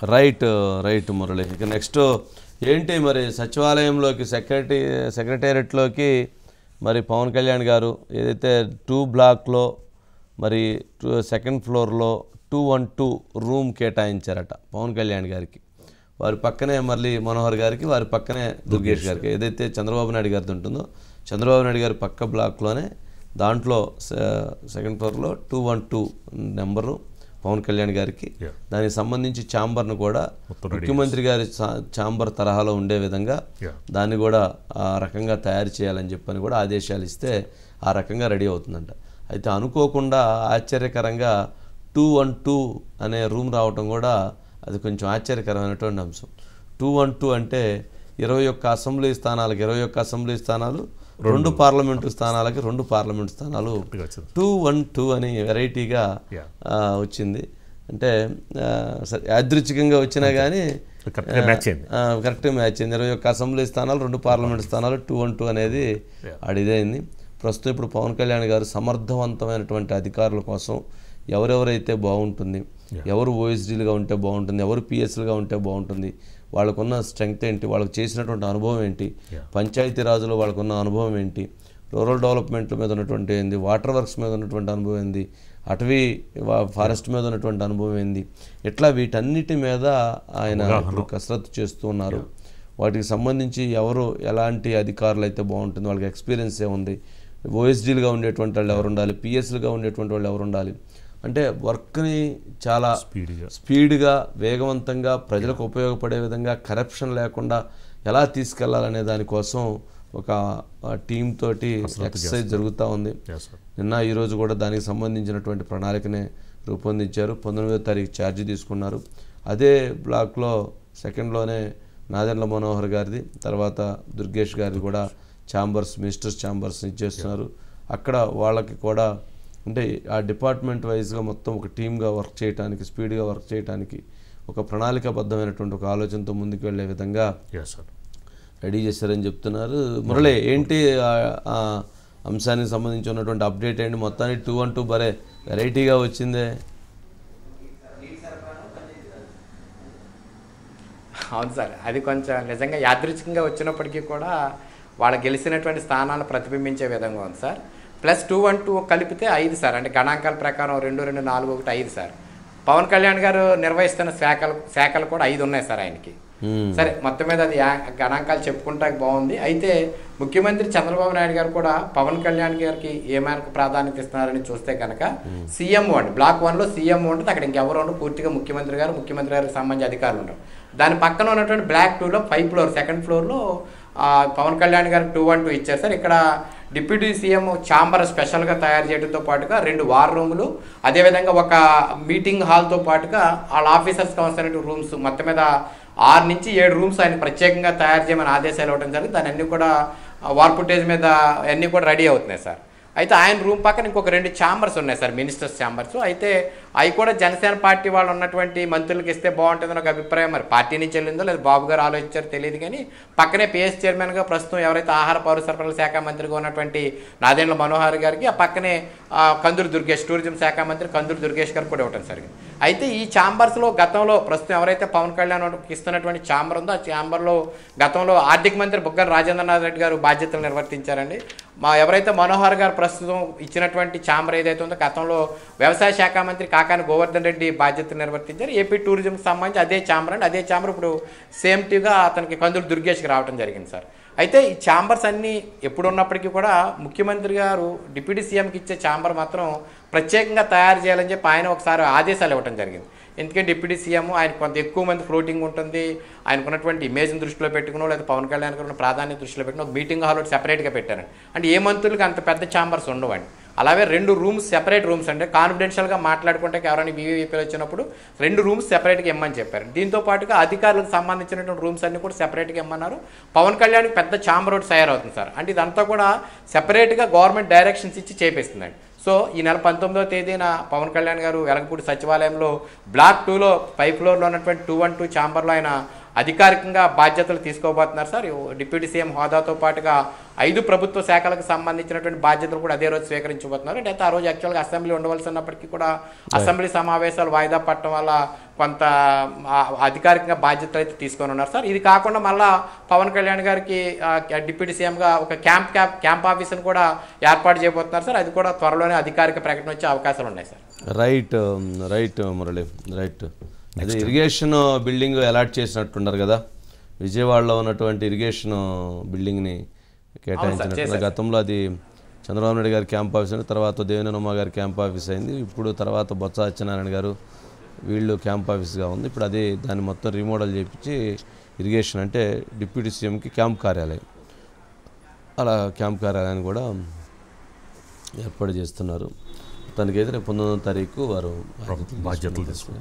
Right right Murali. ఇక next ఏంటి మరి సచివాలయంలోకి సెక్రటేరియట్లోకి మరి పవన్ కళ్యాణ్ గారు ఏదైతే 2 బ్లాక్లో మరి సెకండ్ ఫ్లోర్లో 212 రూమ్ కేటాయించారట పవన్ కళ్యాణ్ గారికి. వారి పక్కనే మళ్ళీ మనోహర్ గారికి, వారి పక్కనే దుర్గేష్ గారికి. ఏదైతే చంద్రబాబు నాయుడు గారిది ఉంటుందో చంద్రబాబు నాయుడు గారి పక్క బ్లాక్లోనే దాంట్లో సెకండ్ ఫ్లోర్లో 212 నెంబరు పవన్ కళ్యాణ్ గారికి. దానికి సంబంధించి ఛాంబర్ను కూడా ముఖ్యమంత్రి గారి ఛాంబర్ తరహాలో ఉండే విధంగా దాన్ని కూడా ఆ రకంగా తయారు చేయాలని చెప్పని కూడా ఆదేశాలు ఇస్తే ఆ రకంగా రెడీ అవుతుందంట. అయితే అనుకోకుండా ఆశ్చర్యకరంగా 212 అనే రూమ్ రావటం కూడా అది కొంచెం ఆశ్చర్యకరమైనటువంటి అంశం. 212 అంటే 21 అసెంబ్లీ స్థానాలకు 21 అసెంబ్లీ స్థానాలు, 2 పార్లమెంటు స్థానాలకి 2 పార్లమెంటు స్థానాలు 212 అని వెరైటీగా వచ్చింది. అంటే యాదృచ్ఛికంగా వచ్చినా కానీ కరెక్ట్గా మ్యాచ్ అయింది. 21 అసెంబ్లీ స్థానాలు, 2 పార్లమెంటు స్థానాలు 212 అనేది అడిదైంది. ప్రస్తుతం ఇప్పుడు పవన్ కళ్యాణ్ గారు సమర్థవంతమైనటువంటి అధికారుల కోసం ఎవరెవరైతే బాగుంటుంది, ఎవరు ఓఎస్డీలుగా ఉంటే బాగుంటుంది, ఎవరు పిఎస్లుగా ఉంటే బాగుంటుంది, వాళ్ళకున్న స్ట్రెంగ్త్ ఏంటి, వాళ్ళకు చేసినటువంటి అనుభవం ఏంటి, పంచాయతీరాజులో వాళ్ళకున్న అనుభవం ఏంటి, రూరల్ డెవలప్మెంట్ మీద ఉన్నటువంటి ఏంది, వాటర్ వర్క్స్ మీద ఉన్నటువంటి అనుభవం ఏంది, అటవీ ఫారెస్ట్ మీద ఉన్నటువంటి అనుభవం ఏంది, ఇట్లా వీటన్నిటి మీద ఆయన ఇప్పుడు కసరత్తు చేస్తూ ఉన్నారు. వాటికి సంబంధించి ఎవరు ఎలాంటి అధికారులు అయితే బాగుంటుంది, వాళ్ళకి ఎక్స్పీరియన్స్ ఏముంది, ఓఎస్డీలుగా ఉండేటువంటి వాళ్ళు ఎవరు ఉండాలి, పిఎస్లుగా ఉండేటువంటి వాళ్ళు ఎవరు ఉండాలి, అంటే వర్క్ని చాలా స్పీడ్గా వేగవంతంగా ప్రజలకు ఉపయోగపడే విధంగా కరప్షన్ లేకుండా ఎలా తీసుకెళ్లాలనే దానికోసం ఒక టీమ్ తోటి ఎక్సర్సైజ్ జరుగుతూ ఉంది. నిన్న ఈరోజు కూడా దానికి సంబంధించినటువంటి ప్రణాళికనే రూపొందించారు. 19వ తారీఖు ఛార్జీ తీసుకున్నారు. అదే బ్లాక్లో సెకండ్లోనే నాదెండ్ల మనోహర్ గారిది, తర్వాత దుర్గేష్ గారిది కూడా ఛాంబర్స్, మినిస్టర్స్ ఛాంబర్స్ ఇచ్చేస్తున్నారు. అక్కడ వాళ్ళకి కూడా అంటే ఆ డిపార్ట్మెంట్ వైజ్గా మొత్తం ఒక టీమ్గా వర్క్ చేయడానికి, స్పీడ్గా వర్క్ చేయడానికి ఒక ప్రణాళికాబద్ధమైనటువంటి ఒక ఆలోచనతో ముందుకు వెళ్ళే విధంగా రెడీ చేశారని చెప్తున్నారు. మురళి, ఏంటి ఆ అంశానికి సంబంధించి ఉన్నటువంటి అప్డేట్ ఏంటి? మొత్తానికి 212 బరే వెరైటీగా వచ్చిందే. అవును సార్, అది కొంచెం నిజంగా యాదృచ్ఛికంగా వచ్చినప్పటికీ కూడా వాళ్ళు గెలిచినటువంటి స్థానాలను ప్రతిబింబించే విధంగా ఉంది సార్. ప్లస్ 212 కలిపితే 5 సార్, అంటే గణాంకాల ప్రకారం 2, 2, 4, 1, 5 సార్. పవన్ కళ్యాణ్ గారు నిర్వహిస్తున్న శాఖలు కూడా 5 ఉన్నాయి సార్ ఆయనకి. సరే, మొత్తం మీద అది గణాంకాలు చెప్పుకుంటా బాగుంది. అయితే ముఖ్యమంత్రి చంద్రబాబు నాయుడు గారు కూడా పవన్ కళ్యాణ్ గారికి ఏ మేరకు ప్రాధాన్యత ఇస్తున్నారని చూస్తే కనుక సీఎంఓ అండి, బ్లాక్ 1లో సీఎంఓ ఉంటుంది. అక్కడ ఇంకెవరు ఉండరు, పూర్తిగా ముఖ్యమంత్రి గారికి సంబంధించిన అధికారులు ఉండరు. దాని పక్కన ఉన్నటువంటి బ్లాక్ 2లో 5 ఫ్లోర్, సెకండ్ ఫ్లోర్లో పవన్ కళ్యాణ్ గారికి 212 ఇచ్చారు సార్. ఇక్కడ డిప్యూటీ సీఎం ఛాంబర్ స్పెషల్గా తయారు చేయడంతో పాటుగా 2 వార్ రూములు, అదేవిధంగా ఒక మీటింగ్ హాల్తో పాటుగా వాళ్ళ ఆఫీసర్స్ కావాల్సిన రూమ్స్, మొత్తం మీద 6 నుంచి 7 రూమ్స్ ఆయన ప్రత్యేకంగా తయారు చేయమని ఆదేశాలు ఇవ్వడం జరిగింది. దాని అన్నీ కూడా వార్ ఫుటేజ్ మీద అన్నీ కూడా రెడీ అవుతున్నాయి సార్. అయితే ఆయన రూమ్ పక్కన ఇంకొక 2 ఛాంబర్స్ ఉన్నాయి సార్, మినిస్టర్స్ ఛాంబర్స్. అయితే అవి కూడా జనసేన పార్టీ వాళ్ళు ఉన్నటువంటి మంత్రులకు ఇస్తే బాగుంటుందని ఒక అభిప్రాయం. మరి పార్టీ నుంచి వెళ్ళిందో లేదా బాబు గారు ఆలోచించారో తెలియదు, కానీ పక్కనే పిఎస్ చైర్మన్గా ప్రస్తుతం ఎవరైతే ఆహార పౌర సరఫరాల శాఖ మంత్రిగా ఉన్నటువంటి నాదెండ్ల మనోహర్ గారికి, ఆ పక్కనే కందులు దుర్గేష్, టూరిజం శాఖ మంత్రి కందులు దుర్గేష్ గారు కూడా ఇవ్వటం జరిగింది. అయితే ఈ ఛాంబర్స్లో గతంలో ప్రస్తుతం ఎవరైతే పవన్ కళ్యాణ్ ఇస్తున్నటువంటి ఛాంబర్ ఉందో ఆ ఛాంబర్లో గతంలో ఆర్థిక మంత్రి బుగ్గన రాజేంద్రనాథ్ రెడ్డి గారు బాధ్యతలు నిర్వర్తించారండి. ఎవరైతే మనోహర్ గారు ప్రస్తుతం ఇచ్చినటువంటి ఛాంబర్ ఏదైతే ఉందో గతంలో వ్యవసాయ శాఖ మంత్రి కాకాని గోవర్ధన్ రెడ్డి బాధ్యతలు నిర్వర్తించారు. ఏపీ టూరిజంకి సంబంధించి అదే ఛాంబర్ అండి. అదే ఛాంబర్ ఇప్పుడు సేమ్టీగా అతనికి కందులు దుర్గేష్కి రావడం జరిగింది సార్. అయితే ఈ ఛాంబర్స్ అన్నీ ఎప్పుడు ఉన్నప్పటికీ కూడా ముఖ్యమంత్రి గారు డిప్యూటీ సీఎంకి ఇచ్చే ఛాంబర్ మాత్రం ప్రత్యేకంగా తయారు చేయాలని చెప్పి ఆయన ఒకసారి ఆదేశాలు ఇవ్వడం జరిగింది. ఎందుకంటే డిప్యూటీ సీఎం ఆయన కొంత ఎక్కువ మంది ఫ్లోటింగ్ ఉంటుంది, ఆయనకున్నటువంటి ఇమేజ్ని దృష్టిలో పెట్టుకునో లేదా పవన్ కళ్యాణ్ గారు ప్రాధాన్యత దృష్టిలో పెట్టిన ఒక మీటింగ్ హాల్ ఒకటి సెపరేట్గా పెట్టారండి. అంటే ఏ మంత్రులకి అంత పెద్ద ఛాంబర్స్ ఉండవండి. అలాగే 2 రూమ్స్ సెపరేట్ రూమ్స్ అంటే కాన్ఫిడెన్షియల్గా మాట్లాడుకుంటే ఎవరైనా వీవీపీలు వచ్చినప్పుడు 2 రూమ్స్ సెపరేట్గా ఇమ్మని చెప్పారు. దీంతో పాటుగా అధికారులకు సంబంధించినటువంటి రూమ్స్ అన్ని కూడా సెపరేట్గా ఇమ్మన్నారు. పవన్ కళ్యాణ్కి పెద్ద ఛాంబర్ ఒకటి తయారవుతుంది సార్. అంటే ఇదంతా కూడా సెపరేట్గా గవర్నమెంట్ డైరెక్షన్స్ ఇచ్చి చేపిస్తుందండి. సో ఈ నెల 19వ తేదీన పవన్ కళ్యాణ్ గారు వెలగపూడి సచివాలయంలో బ్లాక్ 2లో 5 ఫ్లోర్లో ఉన్నటువంటి 212 ఛాంబర్లో ఆయన అధికారికంగా బాధ్యతలు తీసుకోబోతున్నారు సార్. డిప్యూటీ సీఎం హోదాతో పాటుగా 5 ప్రభుత్వ శాఖలకు సంబంధించినటువంటి బాధ్యతలు కూడా అదే రోజు స్వీకరించబోతున్నారు. అంటే ఆ రోజు యాక్చువల్గా అసెంబ్లీ ఉండవలసి ఉన్నప్పటికీ కూడా అసెంబ్లీ సమావేశాలు వాయిదా పడటం వల్ల కొంత అధికారికంగా బాధ్యతలు అయితే తీసుకొని ఉన్నారు సార్. ఇది కాకుండా మళ్ళా పవన్ కళ్యాణ్ గారికి డిప్యూటీ సీఎంగా ఒక క్యాంప్ ఆఫీస్ని కూడా ఏర్పాటు చేయబోతున్నారు సార్. అది కూడా త్వరలోనే అధికారిక ప్రకటన వచ్చే అవకాశాలు ఉన్నాయి సార్. Right Murali, right. అదే ఇరిగేషన్ బిల్డింగ్ అలాట్ చేసినట్టున్నారు కదా, విజయవాడలో ఉన్నటువంటి ఇరిగేషన్ బిల్డింగ్ని కేటాయించినట్టు. గతంలో అది చంద్రబాబు నాయుడు గారి క్యాంప్ ఆఫీస్ అని, తర్వాత దేవినేని ఉమా గారి క్యాంప్ ఆఫీస్ అయింది. ఇప్పుడు తర్వాత బొత్స సత్యనారాయణ గారు వీళ్ళు క్యాంప్ ఆఫీస్గా ఉంది. ఇప్పుడు అదే దాన్ని మొత్తం రీమోడల్ చేయించి ఇరిగేషన్ అంటే డిప్యూటీ సీఎంకి క్యాంప్ కార్యాలయం, అలా క్యాంప్ కార్యాలయాన్ని కూడా ఏర్పాటు చేస్తున్నారు. తనకైతే రేపు 19వ తారీఖు వారు బాధ్యతలు తీసుకుని